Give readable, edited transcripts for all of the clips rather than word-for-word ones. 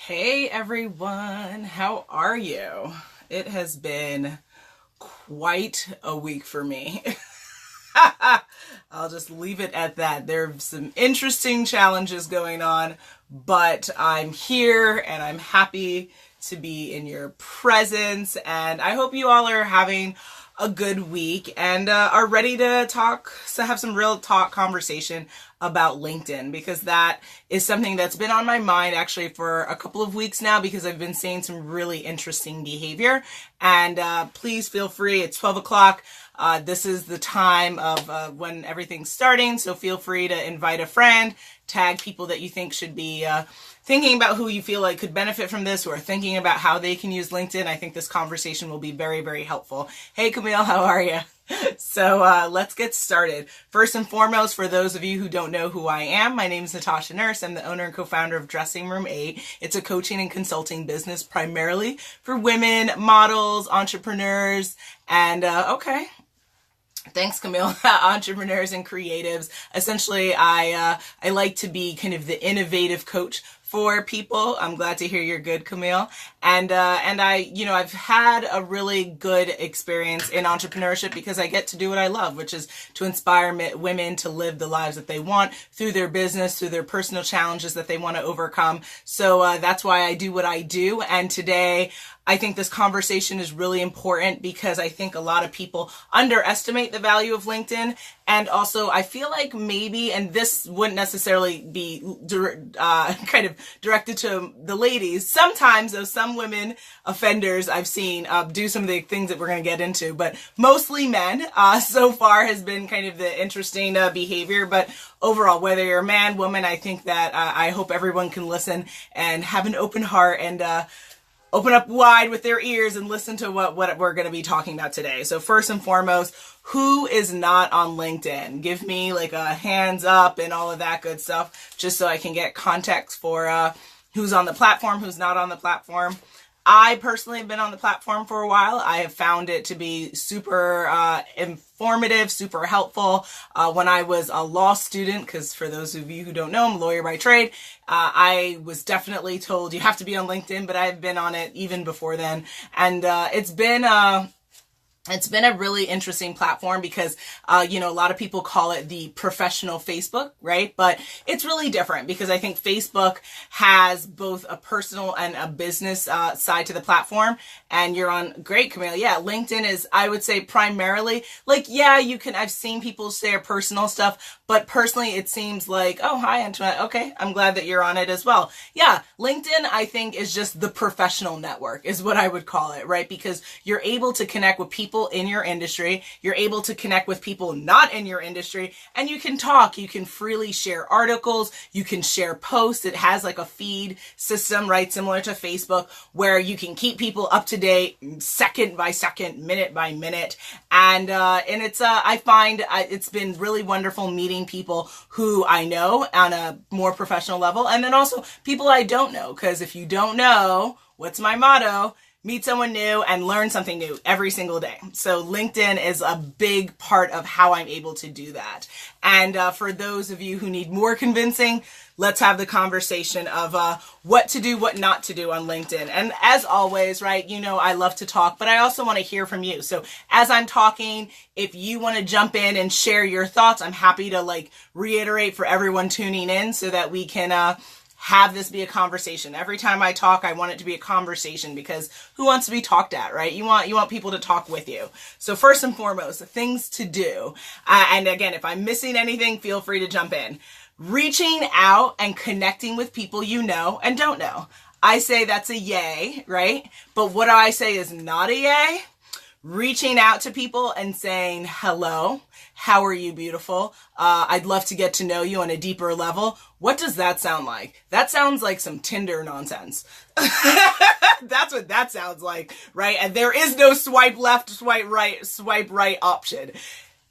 Hey everyone, how are you? It has been quite a week for me. I'll just leave it at that. There are some interesting challenges going on, but I'm here and I'm happy to be in your presence. And I hope you all are having a good week and are ready to talk, to have some real talk conversation about LinkedIn, because that is something that's been on my mind actually for a couple of weeks now, because I've been seeing some really interesting behavior. And please feel free, it's 12 o'clock. This is the time of when everything's starting, so feel free to invite a friend, tag people that you think should be thinking about who you feel like could benefit from this, or thinking about how they can use LinkedIn. I think this conversation will be very, very helpful. Hey Camille, how are you? So let's get started. First and foremost, for those of you who don't know who I am, my name is Natasha Nurse. I'm the owner and co-founder of Dressing Room 8. It's a coaching and consulting business primarily for women, models, entrepreneurs, and okay. Thanks, Camille. Entrepreneurs and creatives. Essentially, I like to be kind of the innovative coach for people. I'm glad to hear you're good, Camille. And I've had a really good experience in entrepreneurship because I get to do what I love, which is to inspire women to live the lives that they want through their business, through their personal challenges that they want to overcome. So that's why I do what I do. And today, I think this conversation is really important because I think a lot of people underestimate the value of LinkedIn. And also, I feel like maybe, and this wouldn't necessarily be kind of directed to the ladies. Sometimes, though, some women offenders I've seen do some of the things that we're going to get into, but mostly men so far has been kind of the interesting behavior. But overall, whether you're a man, woman, I think that I hope everyone can listen and have an open heart and open up wide with their ears and listen to what we're going to be talking about today. So first and foremost, who is not on LinkedIn? Give me like a hands up and all of that good stuff, just so I can get context for who's on the platform, who's not on the platform. I personally have been on the platform for a while. I have found it to be super informative, super helpful. When I was a law student, because for those of you who don't know, I'm a lawyer by trade, I was definitely told you have to be on LinkedIn, but I've been on it even before then. And it's been a really interesting platform because, a lot of people call it the professional Facebook, right? But it's really different because I think Facebook has both a personal and a business side to the platform. And you're on, great, Camille. Yeah, LinkedIn is, I would say, primarily, like, yeah, you can, I've seen people share personal stuff, but personally, it seems like, oh, hi, Antoinette. Okay, I'm glad that you're on it as well. Yeah, LinkedIn, I think, is just the professional network, is what I would call it, right? Because you're able to connect with people in your industry, you're able to connect with people not in your industry, and you can talk, you can freely share articles, you can share posts. It has like a feed system, right? Similar to Facebook, where you can keep people up to date second by second, minute by minute. And it's, I find it's been really wonderful meeting people who I know on a more professional level. And then also people I don't know, because if you don't know, what's my motto? Meet someone new and learn something new every single day. So LinkedIn is a big part of how I'm able to do that. And for those of you who need more convincing, let's have the conversation of what to do, what not to do on LinkedIn. And as always, right, I love to talk, but I also want to hear from you. So as I'm talking, if you want to jump in and share your thoughts, I'm happy to reiterate for everyone tuning in so that we can have this be a conversation. Every time I talk, I want it to be a conversation because who wants to be talked at, right? You want people to talk with you. So first and foremost, the things to do. And again, if I'm missing anything, feel free to jump in. Reaching out and connecting with people you know and don't know. I say that's a yay, right? But what I say is not a yay. Reaching out to people and saying, hello, how are you, beautiful? I'd love to get to know you on a deeper level. What does that sound like? That sounds like some Tinder nonsense. That's what that sounds like, right? And there is no swipe left, swipe right option.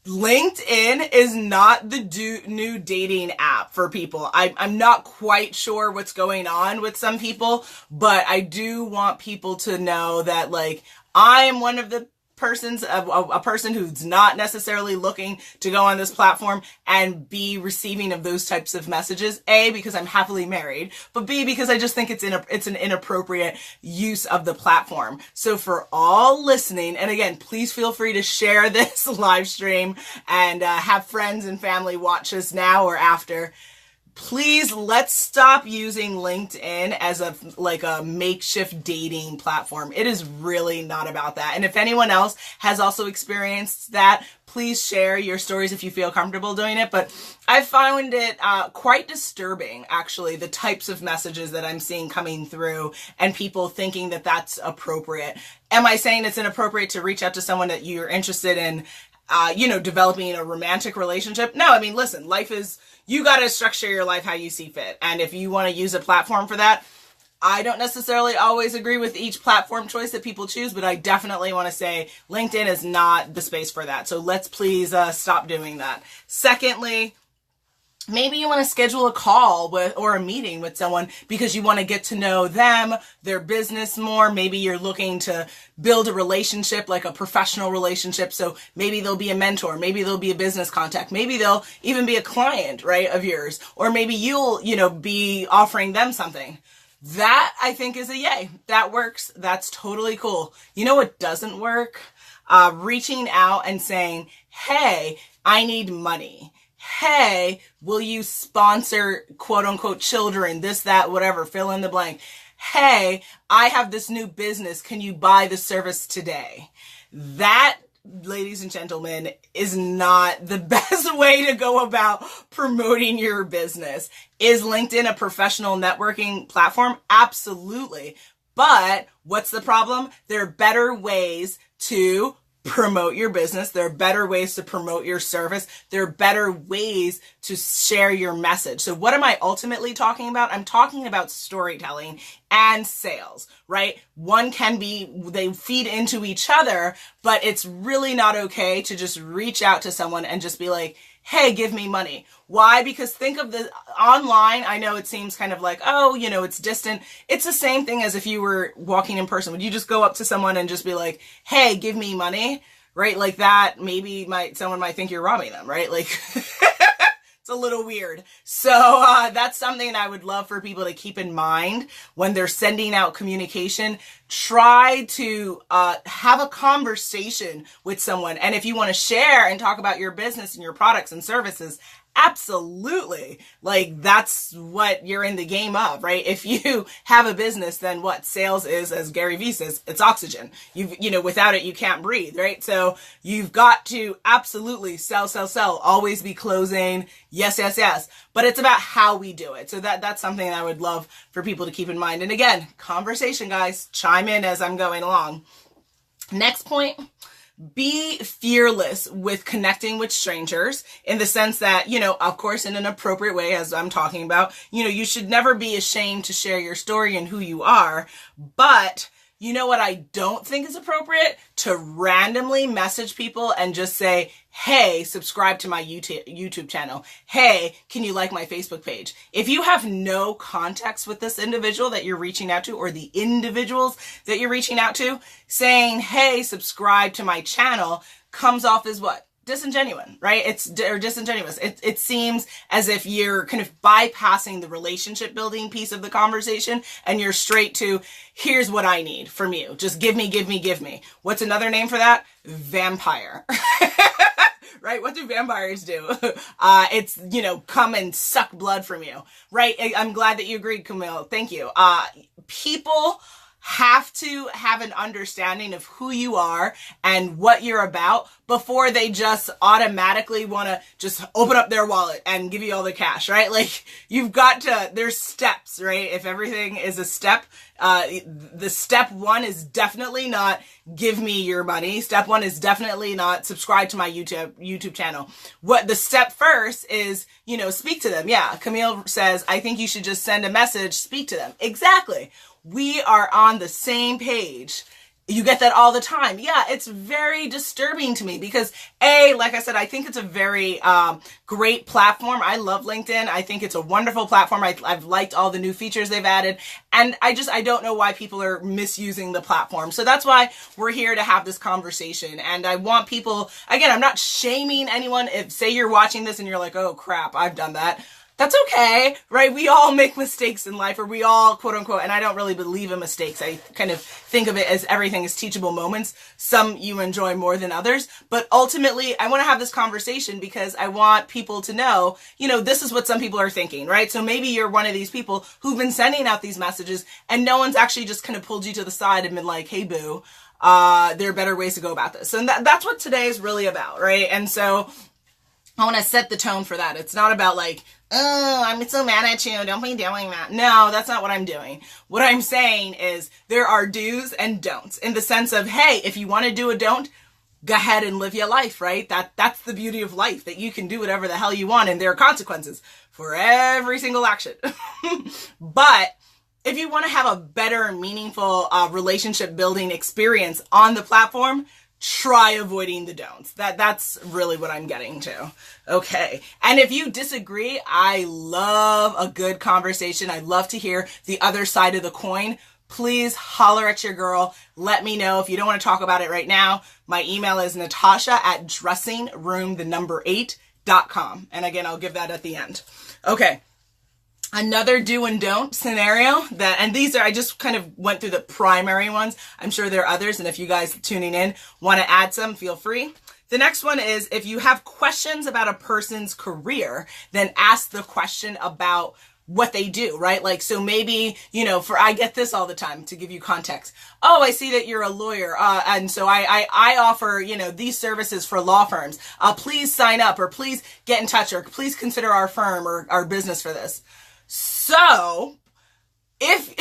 LinkedIn is not the new dating app for people. I'm not quite sure what's going on with some people, but I do want people to know that I am one of the a person who's not necessarily looking to go on this platform and be receiving of those types of messages. A, because I'm happily married, but B, because I just think it's an inappropriate use of the platform. So for all listening, and again, please feel free to share this live stream and have friends and family watch us now or after. Please, let's stop using LinkedIn as a makeshift dating platform. It is really not about that. And if anyone else has also experienced that, please share your stories if you feel comfortable doing it. But I found it quite disturbing, actually, the types of messages that I'm seeing coming through and people thinking that that's appropriate. Am I saying it's inappropriate to reach out to someone that you're interested in, developing a romantic relationship? No, I mean, listen, you got to structure your life how you see fit. And if you want to use a platform for that, I don't necessarily always agree with each platform choice that people choose, but I definitely want to say LinkedIn is not the space for that. So let's please stop doing that. Secondly, maybe you want to schedule a call or a meeting with someone because you want to get to know them, their business more. Maybe you're looking to build a relationship, like a professional relationship. So maybe they'll be a mentor. Maybe they'll be a business contact. Maybe they'll even be a client, right, of yours. Or maybe you'll, be offering them something. That, I think, is a yay. That works. That's totally cool. You know what doesn't work? Reaching out and saying, hey, I need money. Hey, will you sponsor quote unquote children, this, that, whatever, fill in the blank. Hey, I have this new business. Can you buy the service today? That, ladies and gentlemen, is not the best way to go about promoting your business. Is LinkedIn a professional networking platform? Absolutely. But what's the problem? There are better ways to promote your business. There are better ways to promote your service. There are better ways to share your message. So what am I ultimately talking about? I'm talking about storytelling and sales, right? They feed into each other, but it's really not okay to just reach out to someone and just be like, hey, give me money. Why? Because think of the online. I know it seems kind of like, it's distant. It's the same thing as if you were walking in person. Would you just go up to someone and just be like, hey, give me money? Right? Like that, maybe someone might think you're robbing them, right? Like, it's a little weird. So that's something I would love for people to keep in mind when they're sending out communication. Try to have a conversation with someone. And if you want to share and talk about your business and your products and services, absolutely. Like that's what you're in the game of, right? If you have a business, then what sales is, as Gary Vee says, it's oxygen. Without it, you can't breathe, right? So you've got to absolutely sell, always be closing. Yes. But it's about how we do it. So that's something I would love for people to keep in mind. And again, conversation, guys, chime in as I'm going along. Next point. Be fearless with connecting with strangers in the sense that, of course, in an appropriate way, as I'm talking about, you should never be ashamed to share your story and who you are. But you know what I don't think is appropriate? To randomly message people and just say, hey, subscribe to my YouTube channel. Hey, can you like my Facebook page? If you have no context with this individual that you're reaching out to or the individuals that you're reaching out to, saying, hey, subscribe to my channel comes off as what? Disingenuous, right? Disingenuous. It seems as if you're kind of bypassing the relationship building piece of the conversation and you're straight to, here's what I need from you. Just give me. What's another name for that? Vampire. Right? What do vampires do? It's, come and suck blood from you, right? I'm glad that you agreed, Camille. Thank you. People have to have an understanding of who you are and what you're about before they just automatically want to just open up their wallet and give you all the cash, right? Like there's steps, right? If everything is a step, the step one is definitely not give me your money. Step one is definitely not subscribe to my YouTube channel. What the step first is, speak to them. Yeah. Camille says, I think you should just send a message, speak to them. Exactly. We are on the same page. You get that all the time. Yeah, it's very disturbing to me because like I said, I think it's a very great platform. I love LinkedIn. I think it's a wonderful platform. I've liked all the new features they've added, and I don't know why people are misusing the platform. So that's why we're here to have this conversation. And I want people, again, I'm not shaming anyone. If say you're watching this and you're like, oh crap, I've done that. That's okay, right? We all make mistakes in life, or we all, quote unquote, and I don't really believe in mistakes. I kind of think of it as everything is teachable moments. Some you enjoy more than others, but ultimately I want to have this conversation because I want people to know, this is what some people are thinking, right? So maybe you're one of these people who've been sending out these messages and no one's actually just kind of pulled you to the side and been like, hey boo, there are better ways to go about this. And that's what today is really about, right? And so I want to set the tone for that. It's not about like, oh, I'm so mad at you, don't be doing that. No, that's not what I'm doing. What I'm saying is there are do's and don'ts in the sense of, hey, if you want to do a don't, go ahead and live your life, right? That's the beauty of life, that you can do whatever the hell you want and there are consequences for every single action. But if you want to have a better, meaningful relationship building experience on the platform, try avoiding the don'ts. That's really what I'm getting to. Okay. And if you disagree, I love a good conversation. I love to hear the other side of the coin. Please holler at your girl. Let me know if you don't want to talk about it right now. My email is natasha@dressingroom8.com. And again, I'll give that at the end. Okay. Another do and don't scenario and these are, I just kind of went through the primary ones. I'm sure there are others. And if you guys tuning in want to add some, feel free. The next one is if you have questions about a person's career, then ask the question about what they do, right? Like, so maybe, I get this all the time to give you context. Oh, I see that you're a lawyer. And so I offer, these services for law firms. Please sign up or please get in touch or please consider our firm or our business for this. So, if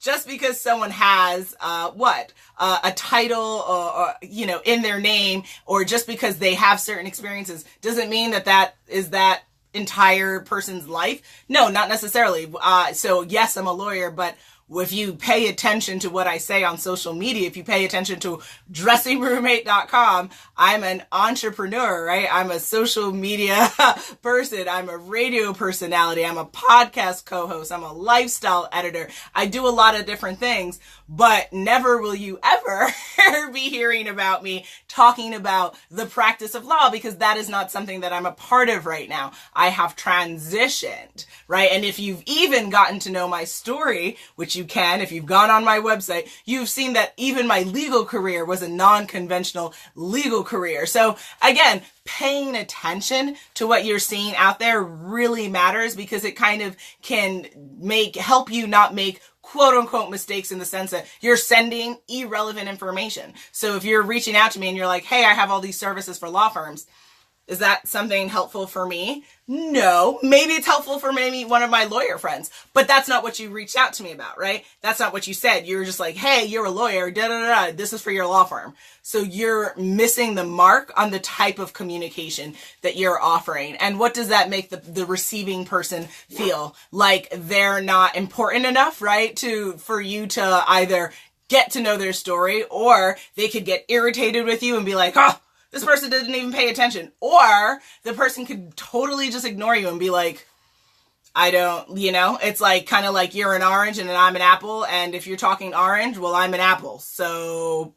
just because someone has a title or in their name, or just because they have certain experiences, doesn't mean that is that entire person's life. No, not necessarily. So yes, I'm a lawyer, but if you pay attention to what I say on social media, if you pay attention to dressingroom8.com, I'm an entrepreneur, right? I'm a social media person. I'm a radio personality. I'm a podcast co-host. I'm a lifestyle editor. I do a lot of different things, but never will you ever be hearing about me talking about the practice of law, because that is not something that I'm a part of right now. I have transitioned, right? And if you've even gotten to know my story, which you can, if you've gone on my website, you've seen that even my legal career was a non-conventional legal career. So again, paying attention to what you're seeing out there really matters, because it kind of can help you not make quote unquote mistakes, in the sense that you're sending irrelevant information. So if you're reaching out to me and you're like, hey, I have all these services for law firms, is that something helpful for me? No. Maybe it's helpful for maybe one of my lawyer friends, but that's not what you reached out to me about, right? That's not what you said. You were just like, hey, you're a lawyer, this is for your law firm. So you're missing the mark on the type of communication that you're offering. And what does that make the receiving person feel? Like they're not important enough, right? For you to either get to know their story, or they could get irritated with you and be like, oh, this person didn't even pay attention. Or the person could totally just ignore you and be like, I don't, it's like kind of like you're an orange and I'm an apple. And if you're talking orange, well, I'm an apple. So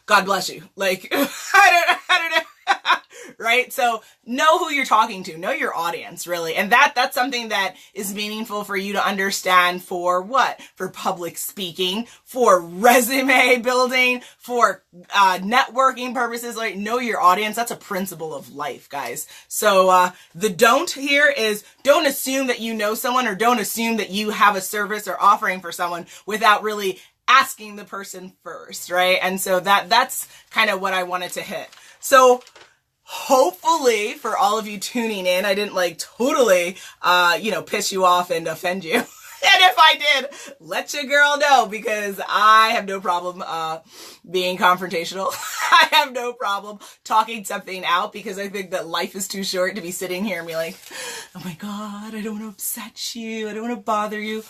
God bless you. Like, I don't know. Right? So know who you're talking to, know your audience, really. And that's something that is meaningful for you to understand for what? For public speaking, for resume building, for networking purposes. Like, know your audience. That's a principle of life, guys. So the don't here is don't assume that you know someone, or don't assume that you have a service or offering for someone without really asking the person first, right? And so that's kind of what I wanted to hit. So hopefully for all of you tuning in, I didn't totally, piss you off and offend you. And if I did, let your girl know, because I have no problem being confrontational. I have no problem talking something out, because I think that life is too short to be sitting here and be like, oh my God, I don't want to upset you. I don't want to bother you.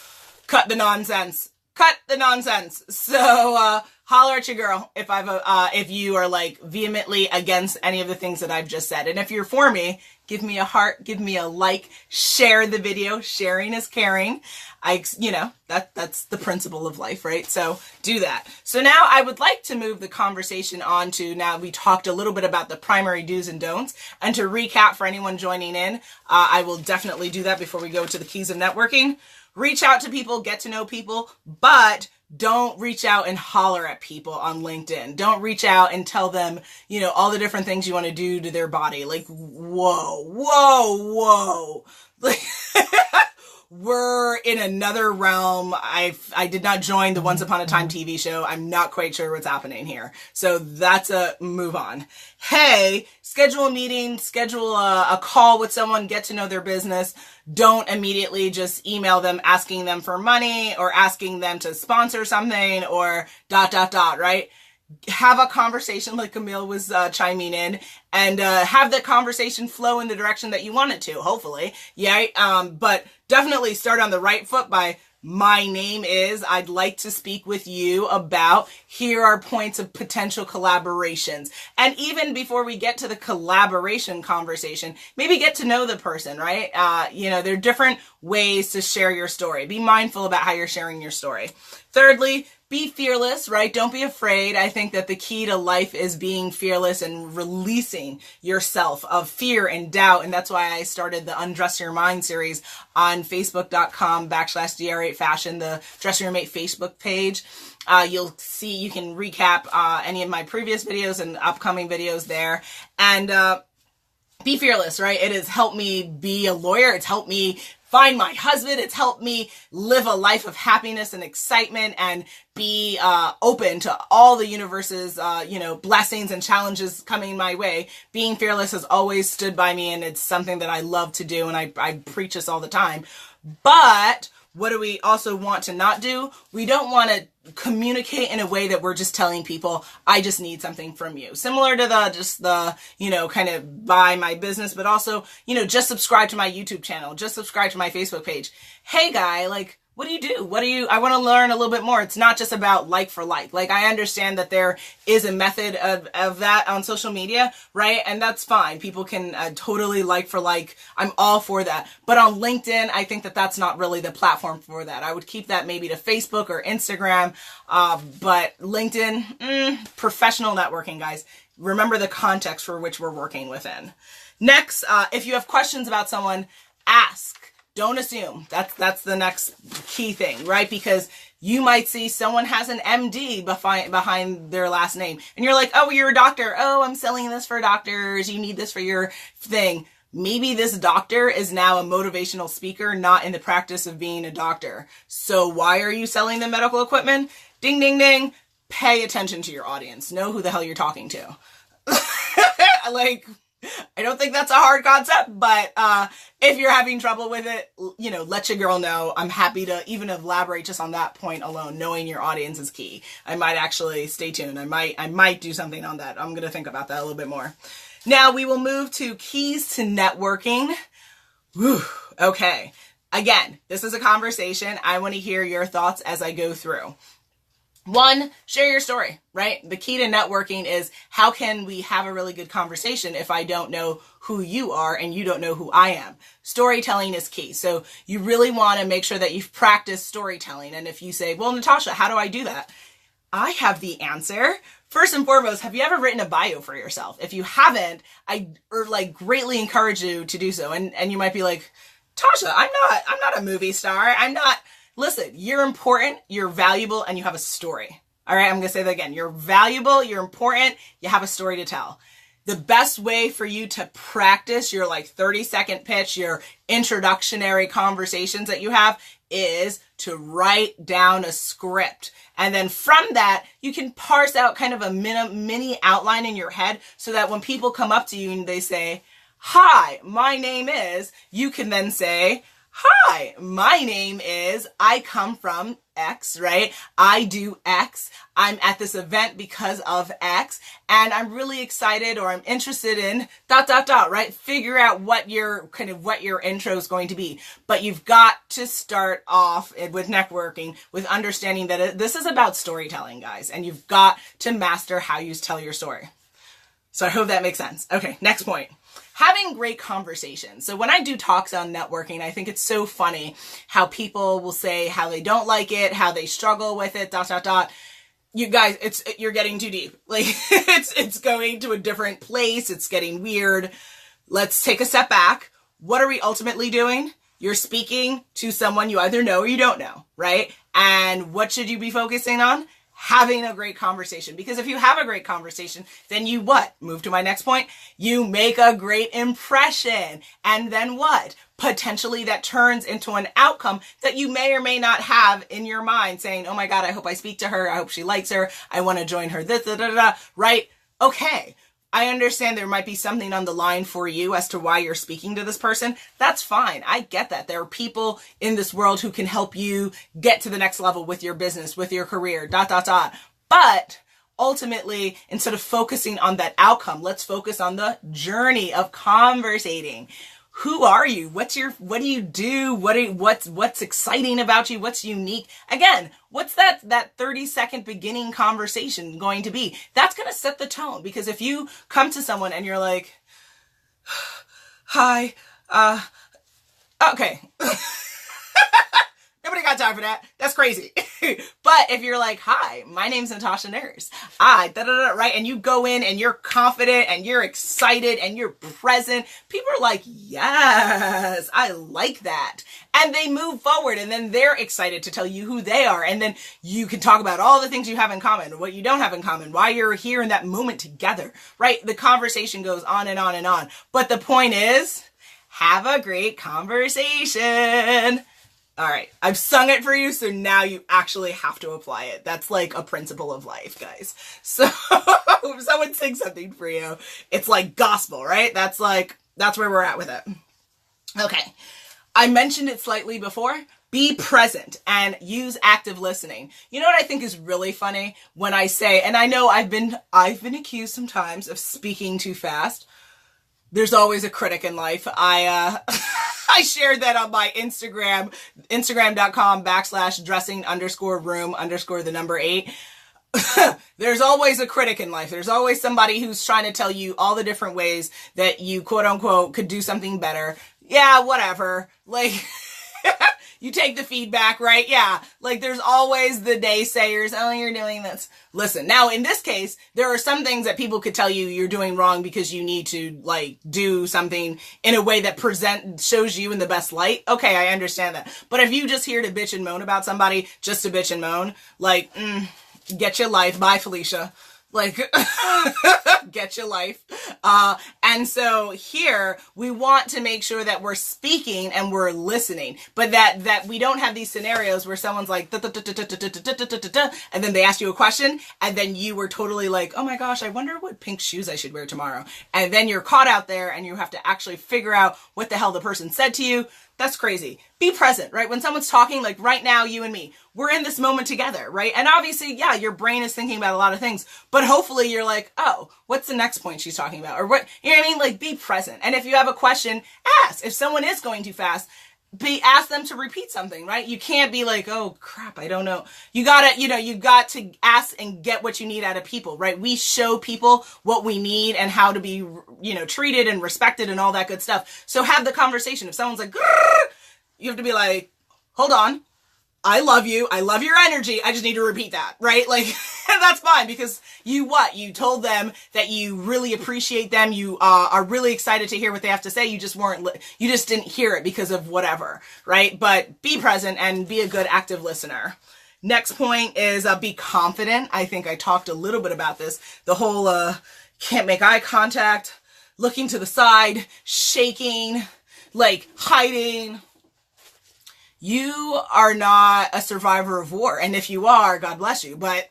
Cut the nonsense. cut the nonsense. So holler at your girl if you are like vehemently against any of the things that I've just said. And if you're for me, give me a heart, give me a like, share the video. Sharing is caring. That's the principle of life, right? So do that. So now I would like to move the conversation on to, now we talked a little bit about the primary do's and don'ts. And to recap for anyone joining in, I will definitely do that before we go to the keys of networking. Reach out to people, get to know people, but don't reach out and holler at people on LinkedIn. Don't reach out and tell them, all the different things you want to do to their body. Like, whoa. Like, we're in another realm. I did not join the Once Upon a Time TV show. I'm not quite sure what's happening here. So that's a move on. Hey, schedule a meeting, schedule a call with someone, get to know their business. Don't immediately just email them asking them for money or asking them to sponsor something or ... right? Have a conversation like Camille was chiming in, and have that conversation flow in the direction that you want it to, hopefully. Yeah. But definitely start on the right foot by, my name is, I'd like to speak with you about, here are points of potential collaborations. And even before we get to the collaboration conversation, maybe get to know the person, right? There are different ways to share your story. Be mindful about how you're sharing your story. Thirdly, be fearless, right? Don't be afraid. I think that the key to life is being fearless and releasing yourself of fear and doubt. And that's why I started the Undress Your Mind series on Facebook.com/DR8 Fashion, the Dress Your Mate Facebook page. You'll see, you can recap any of my previous videos and upcoming videos there. And be fearless, right? It has helped me be a lawyer. It's helped me find my husband. It's helped me live a life of happiness and excitement and be open to all the universe's, blessings and challenges coming my way. Being fearless has always stood by me, and it's something that I love to do, and I preach this all the time. But what do we also want to not do? We don't want to communicate in a way that we're just telling people, I just need something from you. Similar to kind of buy my business, but also, just subscribe to my YouTube channel, just subscribe to my Facebook page. Hey guy, like, what do you do? I want to learn a little bit more. It's not just about like for like. Like, I understand that there is a method of that on social media, right? And that's fine. People can totally like for like. I'm all for that. But on LinkedIn, I think that that's not really the platform for that. I would keep that maybe to Facebook or Instagram. But LinkedIn, professional networking, guys. Remember the context for which we're working within. Next, if you have questions about someone, ask. Don't assume. That's the next key thing, right? Because you might see someone has an MD behind their last name. And you're like, oh, you're a doctor. Oh, I'm selling this for doctors. You need this for your thing. Maybe this doctor is now a motivational speaker, not in the practice of being a doctor. So why are you selling them medical equipment? Ding, ding, ding. Pay attention to your audience. Know who the hell you're talking to. I don't think that's a hard concept, but if you're having trouble with it, let your girl know. I'm happy to even elaborate just on that point alone. Knowing your audience is key. I might actually, stay tuned. I might do something on that. I'm going to think about that a little bit more. Now we will move to keys to networking. Whew. Okay. Again, this is a conversation. I want to hear your thoughts as I go through. One, share your story, right? The key to networking is, how can we have a really good conversation if I don't know who you are and you don't know who I am? Storytelling is key. So you really want to make sure that you've practiced storytelling. And if you say, well, Natasha, how do I do that? I have the answer. First and foremost, have you ever written a bio for yourself? If you haven't, I greatly encourage you to do so. And you might be like, Tasha, I'm not a movie star. Listen, you're important, you're valuable, and you have a story. All right, I'm going to say that again. You're valuable, you're important, you have a story to tell. The best way for you to practice your 30-second pitch, your introductory conversations that you have, is to write down a script. And then from that, you can parse out kind of a mini outline in your head so that when people come up to you and they say, hi, my name is, you can then say, hi, my name is, I come from X, right? I do X. I'm at this event because of X, and I'm really excited, or I'm interested in ... right? Figure out what your intro is going to be. But you've got to start off with networking with understanding that this is about storytelling, guys, and you've got to master how you tell your story. So I hope that makes sense. Okay, next point. Having great conversations. So when I do talks on networking, I think it's so funny how people will say how they don't like it, how they struggle with it, ... You guys, you're getting too deep. Like, it's going to a different place. It's getting weird. Let's take a step back. What are we ultimately doing? You're speaking to someone you either know or you don't know, right? And what should you be focusing on? Having a great conversation. Because if you have a great conversation, then you what? Move to my next point. You make a great impression. And then what? Potentially that turns into an outcome that you may or may not have in your mind, saying, oh my God, I hope I speak to her. I hope she likes her. I want to join her. Right? Okay. I understand there might be something on the line for you as to why you're speaking to this person. That's fine. I get that. There are people in this world who can help you get to the next level with your business, with your career, ... But ultimately, instead of focusing on that outcome, let's focus on the journey of conversating. Who are you? What do you do? What's exciting about you? What's unique? Again, what's that 30-second beginning conversation going to be? That's going to set the tone, because if you come to someone and you're like, hi, okay. Nobody got time for that. That's crazy. But if you're like, hi, my name's Natasha Nurse. Right? And you go in and you're confident and you're excited and you're present. People are like, yes, I like that. And they move forward, and then they're excited to tell you who they are. And then you can talk about all the things you have in common, what you don't have in common, why you're here in that moment together, right? The conversation goes on and on and on. But the point is, have a great conversation. All right, I've sung it for you, so now you actually have to apply it. That's like a principle of life, guys. So if someone sings something for you, it's like gospel, right? That's where we're at with it. Okay, I mentioned it slightly before. Be present and use active listening. You know what I think is really funny when I say, and I know I've been accused sometimes of speaking too fast. There's always a critic in life. I shared that on my Instagram, instagram.com/dressing_room_8. There's always a critic in life. There's always somebody who's trying to tell you all the different ways that you, quote unquote, could do something better. Yeah, whatever. Like, you take the feedback, right? Yeah. Like, there's always the naysayers. Oh, you're doing this. Listen, now in this case, there are some things that people could tell you you're doing wrong because you need to like do something in a way that shows you in the best light. Okay, I understand that. But if you just here to bitch and moan about somebody, just to bitch and moan, like, get your life. Bye, Felicia. Like, get your life. And so here we want to make sure that we're speaking and we're listening, but that we don't have these scenarios where someone's like, and then they ask you a question and then you were totally like, oh my gosh, I wonder what pink shoes I should wear tomorrow. And then you're caught out there and you have to actually figure out what the hell the person said to you. That's crazy. Be present, right? When someone's talking, like right now, you and me, we're in this moment together, right? And obviously, yeah, your brain is thinking about a lot of things, but hopefully you're like, oh, what's the next point she's talking about? Or what, you know what I mean? Like, be present. And if you have a question, ask. If someone is going too fast, ask them to repeat something, right? You can't be like, oh crap, I don't know. You got to ask and get what you need out of people, right? We show people what we need and how to be, treated and respected and all that good stuff. So have the conversation. If someone's like, grrr, you have to be like, hold on. I love you. I love your energy. I just need to repeat that, right? Like, that's fine because you told them that you really appreciate them. You are really excited to hear what they have to say. You just didn't hear it because of whatever, right? But be present and be a good active listener. Next point is be confident. I think I talked a little bit about this. The whole can't make eye contact, looking to the side, shaking, like hiding. You are not a survivor of war. And if you are, God bless you. But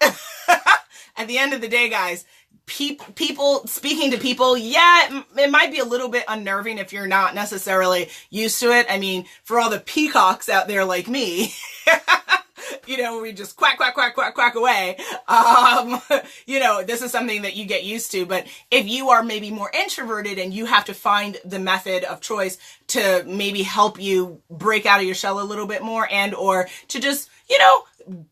at the end of the day, guys, people speaking to people, yeah, it might be a little bit unnerving if you're not necessarily used to it. I mean, for all the peacocks out there like me, you know, we just quack, quack, quack, quack, quack away. You know, this is something that you get used to. But if you are maybe more introverted and you have to find the method of choice to maybe help you break out of your shell a little bit more, and or to just, you know,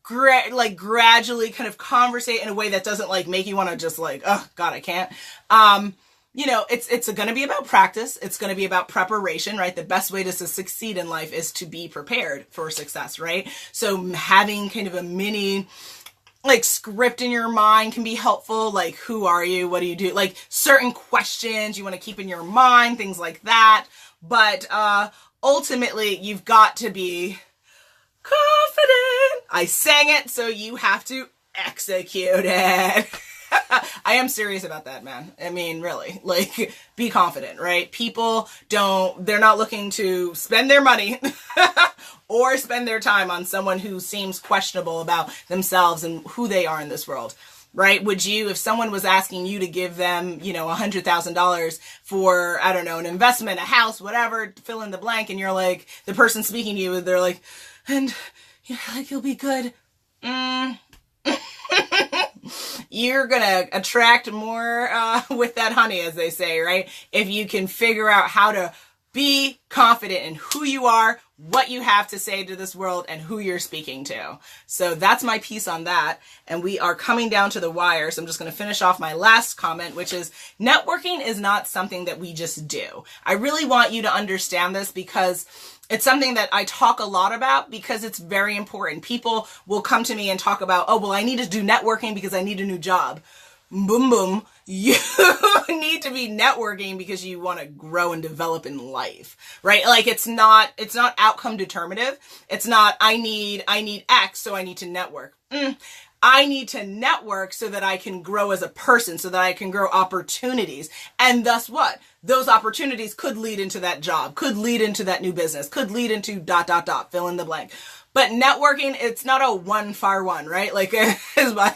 gradually kind of conversate in a way that doesn't like make you want to just like, oh God, I can't. You know, it's going to be about practice. It's going to be about preparation, right? The best way to succeed in life is to be prepared for success, right? So having kind of a mini like script in your mind can be helpful. Like, who are you? What do you do? Like certain questions you want to keep in your mind, things like that. But ultimately, you've got to be confident. I sang it, so you have to execute it. I am serious about that, man. I mean, really, like, be confident, right? People they're not looking to spend their money or spend their time on someone who seems questionable about themselves and who they are in this world, right? Would you, if someone was asking you to give them, you know, $100,000 for, I don't know, an investment, a house, whatever, fill in the blank, and you're like, the person speaking to you, they're like, and you're like, you'll be good. You're gonna attract more with that honey, as they say, right? If you can figure out how to be confident in who you are, what you have to say to this world, and who you're speaking to. So that's my piece on that. And we are coming down to the wire. So I'm just going to finish off my last comment, which is networking is not something that we just do. I really want you to understand this because it's something that I talk a lot about because it's very important. People will come to me and talk about, oh, well, I need to do networking because I need a new job. Boom, boom. You need to be networking because you want to grow and develop in life, right? Like it's not outcome determinative. It's not, I need X, so I need to network. I need to network so that I can grow as a person, so that I can grow opportunities. And thus what? Those opportunities could lead into that job, could lead into that new business, could lead into ... fill in the blank. But networking, it's not a one for one, right? Like as my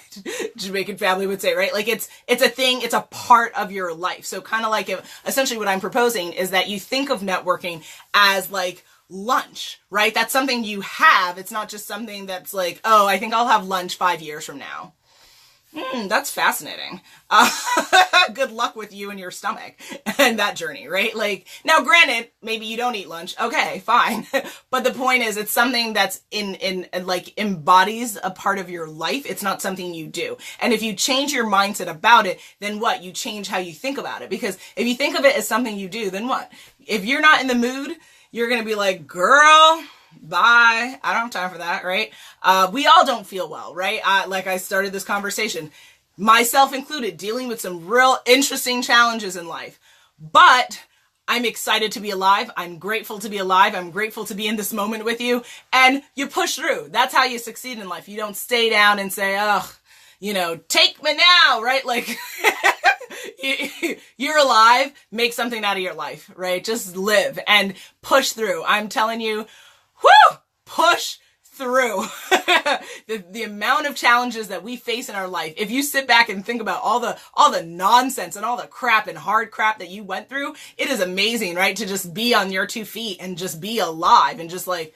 Jamaican family would say, right? Like it's a thing, it's a part of your life. So kind of like essentially what I'm proposing is that you think of networking as like lunch, right? That's something you have. It's not just something that's like, oh, I think I'll have lunch 5 years from now. That's fascinating. Good luck with you and your stomach and that journey, right? Like, now granted, maybe you don't eat lunch. Okay, fine. But the point is, it's something that's like embodies a part of your life. It's not something you do. And if you change your mindset about it, then what? You change how you think about it. Because if you think of it as something you do, then what? If you're not in the mood, you're going to be like, girl, bye. I don't have time for that, right? We all don't feel well, right? Like I started this conversation, myself included, dealing with some real interesting challenges in life. But I'm excited to be alive. I'm grateful to be alive. I'm grateful to be in this moment with you. And you push through. That's how you succeed in life. You don't stay down and say, oh, you know, take me now, right? Like you're alive, make something out of your life, right? Just live and push through. I'm telling you, push through. the amount of challenges that we face in our life. If you sit back and think about all the nonsense and all the crap and hard crap that you went through, it is amazing, right? To just be on your 2 feet and just be alive and just like,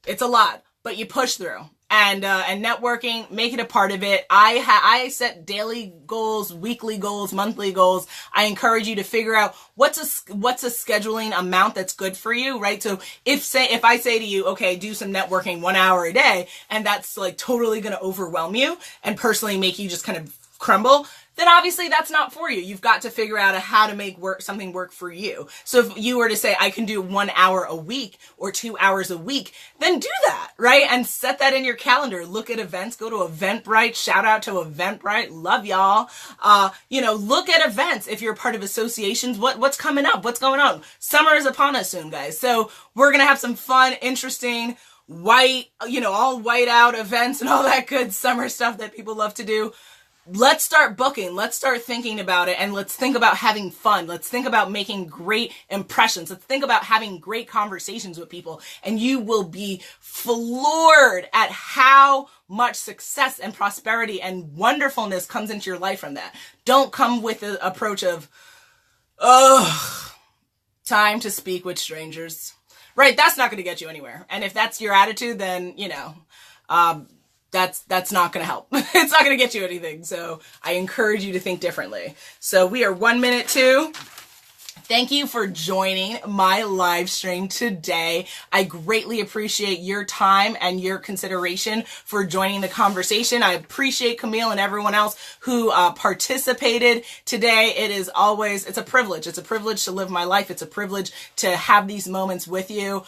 it's a lot, but you push through. And networking, make it a part of it. I set daily goals, weekly goals, monthly goals. I encourage you to figure out what's a scheduling amount that's good for you, right? So if I say to you, okay, do some networking 1 hour a day, and that's like totally going to overwhelm you and personally make you just kind of crumble, then obviously that's not for you. You've got to figure out how to make something work for you. So if you were to say, I can do 1 hour a week or 2 hours a week, then do that, right? And set that in your calendar. Look at events, go to Eventbrite, shout out to Eventbrite. Love y'all. Look at events. If you're part of associations, what's coming up? What's going on? Summer is upon us soon, guys. So we're going to have some fun, interesting, all white out events and all that good summer stuff that people love to do. let's start booking. Let's start thinking about it, and let's think about having fun. Let's think about making great impressions. Let's think about having great conversations with people, and you will be floored at how much success and prosperity and wonderfulness comes into your life from that. Don't come with the approach of, oh, time to speak with strangers. Right? That's not going to get you anywhere. And if that's your attitude, then, that's not going to help. It's not going to get you anything. So I encourage you to think differently. So we are 1 minute to. Thank you for joining my live stream today. I greatly appreciate your time and your consideration for joining the conversation. I appreciate Camille and everyone else who participated today. It's a privilege. It's a privilege to live my life. It's a privilege to have these moments with you.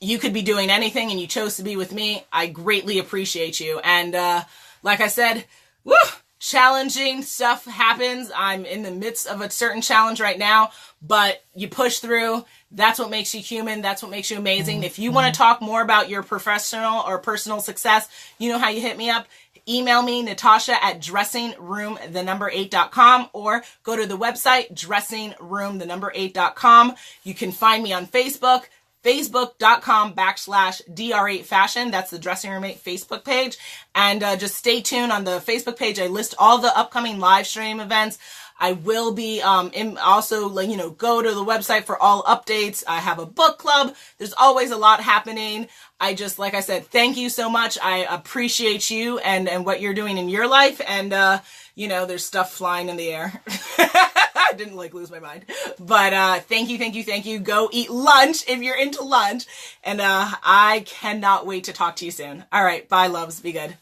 You could be doing anything and you chose to be with me. I greatly appreciate you. And like I said, woo! Challenging stuff happens. I'm in the midst of a certain challenge right now, but you push through. That's what makes you human. That's what makes you amazing. If you want to talk more about your professional or personal success, you know how you hit me up. Email me, natasha@dressingroom8.com, or go to the website, dressingroom8.com. You can find me on Facebook, facebook.com/DR8fashion. That's the Dressing Room 8 Facebook page. And just stay tuned on the Facebook page. I list all the upcoming live stream events. I will be also, go to the website for all updates. I have a book club. There's always a lot happening. Like I said, thank you so much. I appreciate you and what you're doing in your life. And, there's stuff flying in the air. I didn't lose my mind, but thank you. Go eat lunch if you're into lunch. And I cannot wait to talk to you soon. All right. Bye, loves. Be good.